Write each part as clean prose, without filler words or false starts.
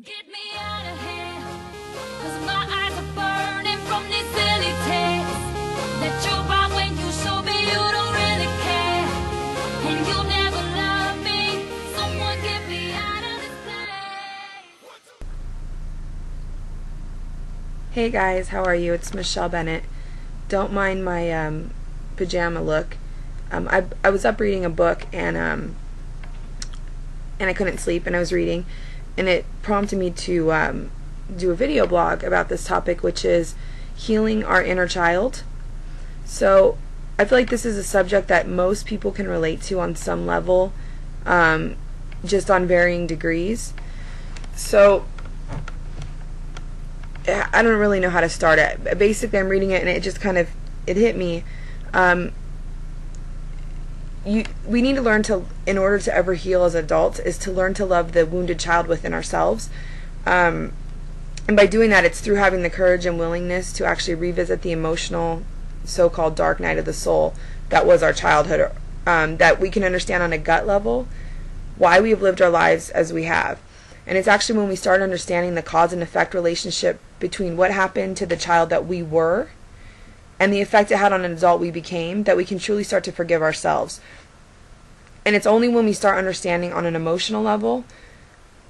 Get me out of here, 'cause my eyes are burning from these silly tears that you brought when you showed me you don't really care, and you'll never love me. Someone get me out of this place. Hey guys, how are you? It's Michelle Bennett. Don't mind my pajama look. I was up reading a book and I couldn't sleep, and I was reading, and it prompted me to do a video blog about this topic, which is healing our inner child. So I feel like this is a subject that most people can relate to on some level, just on varying degrees. So I don't really know how to start it. Basically, I'm reading it and it just kind of hit me. We need to learn to, in order to ever heal as adults, is to learn to love the wounded child within ourselves. And by doing that, it's through having the courage and willingness to actually revisit the emotional, so-called dark night of the soul that was our childhood, that we can understand on a gut level why we have lived our lives as we have. And it's actually when we start understanding the cause and effect relationship between what happened to the child that we were and the effect it had on an adult we became that we can truly start to forgive ourselves. And it's only when we start understanding on an emotional level,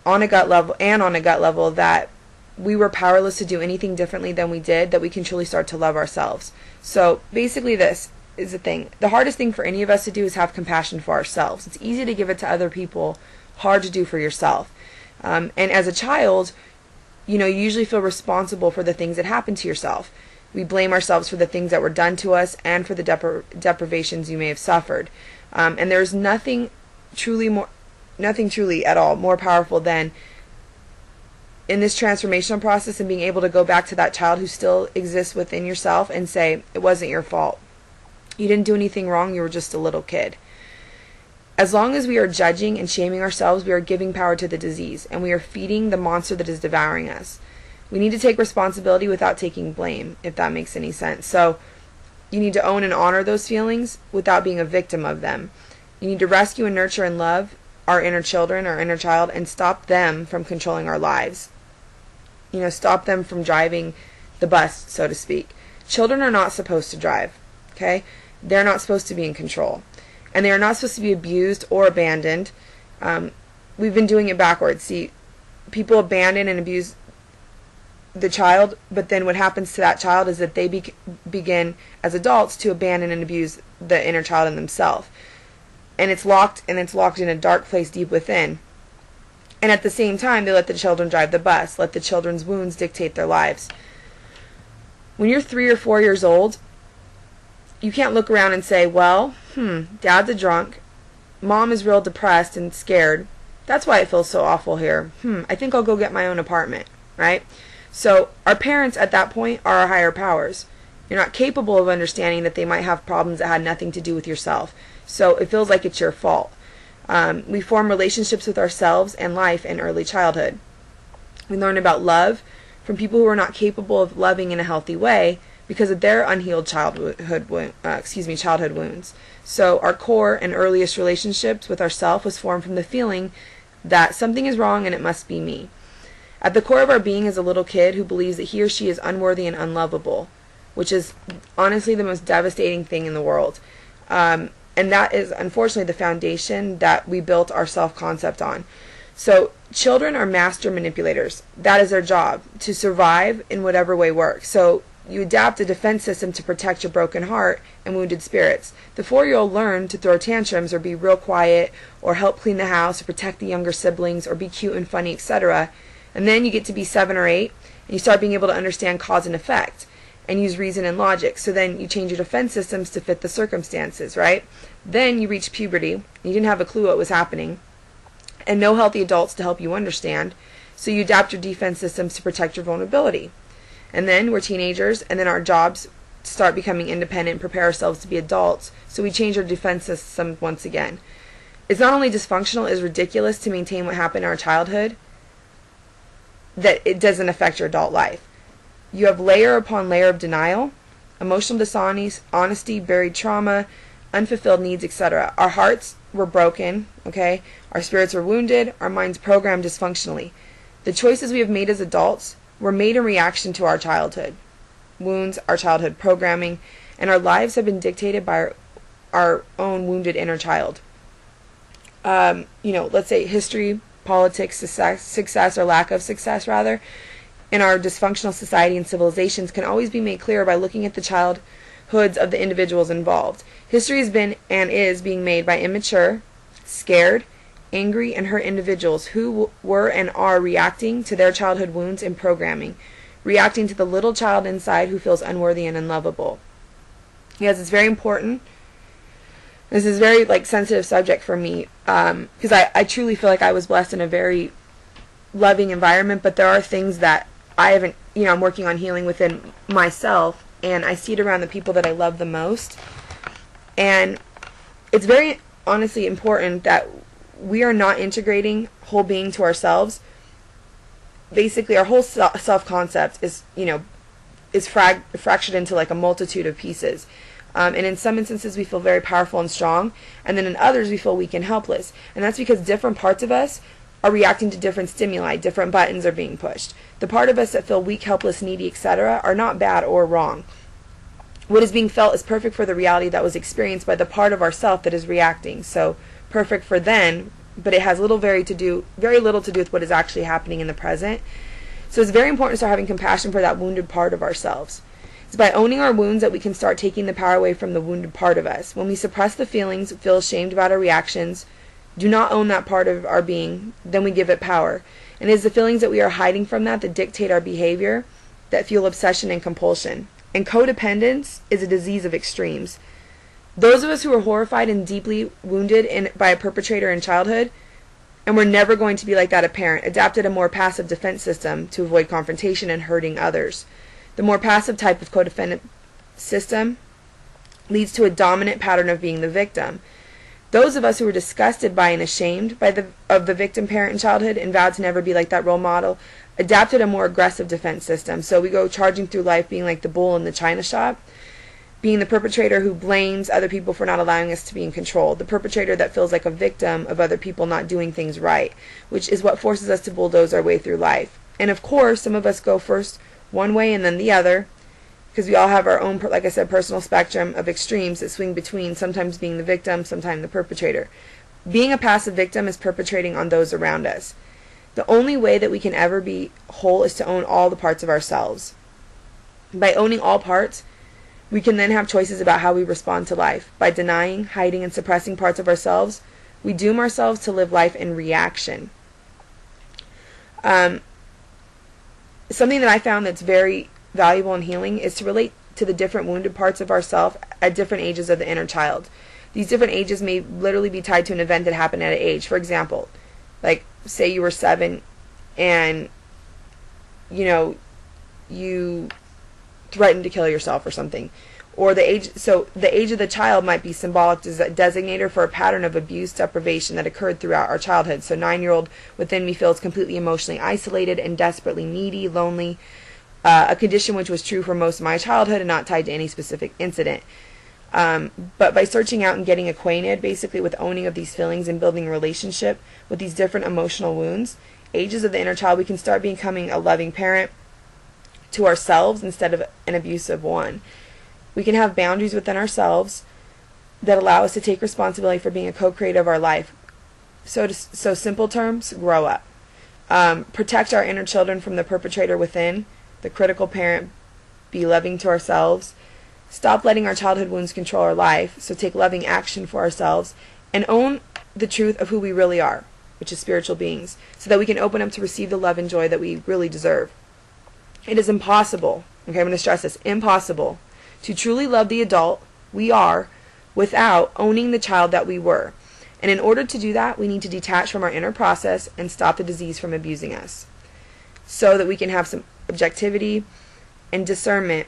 on a gut level, that we were powerless to do anything differently than we did, that we can truly start to love ourselves. So basically this is the thing. The hardest thing for any of us to do is have compassion for ourselves. It's easy to give it to other people, hard to do for yourself. And as a child, you usually feel responsible for the things that happen to yourself. We blame ourselves for the things that were done to us and for the deprivations you may have suffered. And there's nothing truly at all more powerful than in this transformational process and being able to go back to that child who still exists within yourself and say, it wasn't your fault. You didn't do anything wrong. You were just a little kid. As long as we are judging and shaming ourselves, we are giving power to the disease, and we are feeding the monster that is devouring us. We need to take responsibility without taking blame, if that makes any sense. So you need to own and honor those feelings without being a victim of them. You need to rescue and nurture and love our inner children, our inner child, and stop them from controlling our lives. Stop them from driving the bus, so to speak. Children are not supposed to drive, okay? They're not supposed to be in control. And they are not supposed to be abused or abandoned. We've been doing it backwards. See, people abandon and abuse the child, but then what happens to that child is that they begin as adults to abandon and abuse the inner child in themselves. And it's locked in a dark place deep within. And at the same time, they let the children drive the bus, let the children's wounds dictate their lives. When you're 3 or 4 years old, you can't look around and say, well, Dad's a drunk, Mom is real depressed and scared. That's why it feels so awful here. I think I'll go get my own apartment, right? So our parents at that point are our higher powers. You're not capable of understanding that they might have problems that had nothing to do with yourself. So it feels like it's your fault. We form relationships with ourselves and life in early childhood. We learn about love from people who are not capable of loving in a healthy way because of their unhealed childhood wounds. So our core and earliest relationships with ourself was formed from the feeling that something is wrong and it must be me. At the core of our being is a little kid who believes that he or she is unworthy and unlovable, which is honestly the most devastating thing in the world. And that is unfortunately the foundation that we built our self-concept on. So children are master manipulators. That is their job, to survive in whatever way works. So you adapt a defense system to protect your broken heart and wounded spirits. The 4-year-old learn to throw tantrums or be real quiet or help clean the house or protect the younger siblings or be cute and funny, etc. And then you get to be 7 or 8 and you start being able to understand cause and effect and use reason and logic. So then you change your defense systems to fit the circumstances, right? Then you reach puberty. And you didn't have a clue what was happening and no healthy adults to help you understand. So you adapt your defense systems to protect your vulnerability. And then we're teenagers, and then our jobs start becoming independent and prepare ourselves to be adults. So we change our defense system once again. It's not only dysfunctional, it's ridiculous to maintain what happened in our childhood, that it doesn't affect your adult life. You have layer upon layer of denial, emotional dishonesty, buried trauma, unfulfilled needs, etc. Our hearts were broken, okay? Our spirits were wounded, our minds programmed dysfunctionally. The choices we have made as adults were made in reaction to our childhood wounds, our childhood programming, and our lives have been dictated by our own wounded inner child. Let's say history, politics, success or lack of success, rather, in our dysfunctional society and civilizations can always be made clearer by looking at the childhoods of the individuals involved. History has been and is being made by immature, scared, angry, and hurt individuals who were and are reacting to their childhood wounds and programming, reacting to the little child inside who feels unworthy and unlovable. Yes, it's very important. This is a very sensitive subject for me because I truly feel like I was blessed in a very loving environment, but there are things that I haven't, I'm working on healing within myself, and I see it around the people that I love the most. And it's very honestly important that we are not integrating whole being to ourselves. Basically, our whole self-concept is fractured into a multitude of pieces. And in some instances, we feel very powerful and strong, and then in others, we feel weak and helpless. And that's because different parts of us are reacting to different stimuli, different buttons are being pushed. The part of us that feel weak, helpless, needy, etc. are not bad or wrong. What is being felt is perfect for the reality that was experienced by the part of ourself that is reacting. So perfect for then, but it has very little to do with what is actually happening in the present. So it's very important to start having compassion for that wounded part of ourselves. It's by owning our wounds that we can start taking the power away from the wounded part of us. When we suppress the feelings, feel ashamed about our reactions, do not own that part of our being, then we give it power. And it is the feelings that we are hiding from that dictate our behavior, that fuel obsession and compulsion. And codependence is a disease of extremes. Those of us who are horrified and deeply wounded by a perpetrator in childhood, and we're never going to be like that a parent, adapted a more passive defense system to avoid confrontation and hurting others. The more passive type of codependent system leads to a dominant pattern of being the victim. Those of us who were disgusted by and ashamed of the victim parent in childhood and vowed to never be like that role model adapted a more aggressive defense system. So we go charging through life being like the bull in the china shop, being the perpetrator who blames other people for not allowing us to be in control, the perpetrator that feels like a victim of other people not doing things right, which is what forces us to bulldoze our way through life. And of course, some of us go first one way and then the other, because we all have our own, like I said, personal spectrum of extremes that swing between sometimes being the victim, sometimes the perpetrator. Being a passive victim is perpetrating on those around us. The only way that we can ever be whole is to own all the parts of ourselves. By owning all parts, we can then have choices about how we respond to life. By denying, hiding, and suppressing parts of ourselves, we doom ourselves to live life in reaction. Something that I found that's very valuable in healing is to relate to the different wounded parts of ourselves at different ages of the inner child. These different ages may literally be tied to an event that happened at an age. For example, say you were 7 and you threatened to kill yourself or something. Or the age of the child might be symbolic as a designator for a pattern of abuse, deprivation that occurred throughout our childhood. So 9-year-old within me feels completely emotionally isolated and desperately needy, lonely, a condition which was true for most of my childhood and not tied to any specific incident. But by searching out and getting acquainted basically with owning of these feelings and building a relationship with these different emotional wounds, ages of the inner child, we can start becoming a loving parent to ourselves instead of an abusive one. We can have boundaries within ourselves that allow us to take responsibility for being a co-creator of our life. So simple terms, grow up. Protect our inner children from the perpetrator within, the critical parent, be loving to ourselves. Stop letting our childhood wounds control our life, so take loving action for ourselves, and own the truth of who we really are, which is spiritual beings, so that we can open up to receive the love and joy that we really deserve. It is impossible, okay, I'm going to stress this, impossible, to truly love the adult we are without owning the child that we were. And in order to do that, we need to detach from our inner process and stop the disease from abusing us, so that we can have some objectivity and discernment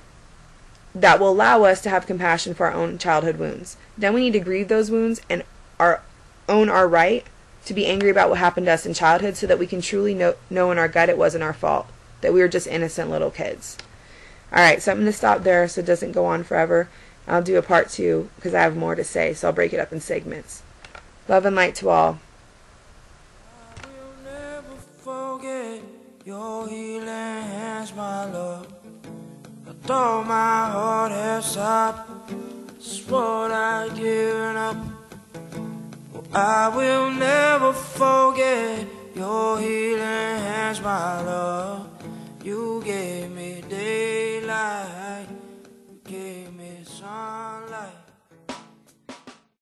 that will allow us to have compassion for our own childhood wounds. Then we need to grieve those wounds and own our right to be angry about what happened to us in childhood, so that we can truly know in our gut it wasn't our fault, that we were just innocent little kids. Alright, so I'm going to stop there so it doesn't go on forever. I'll do a part 2 because I have more to say, so I'll break it up in segments. Love and light to all. I will never forget. your healing hands, my love. Although my heart has stopped, swore I'd given up. Well, I will never forget your healing hands, my love.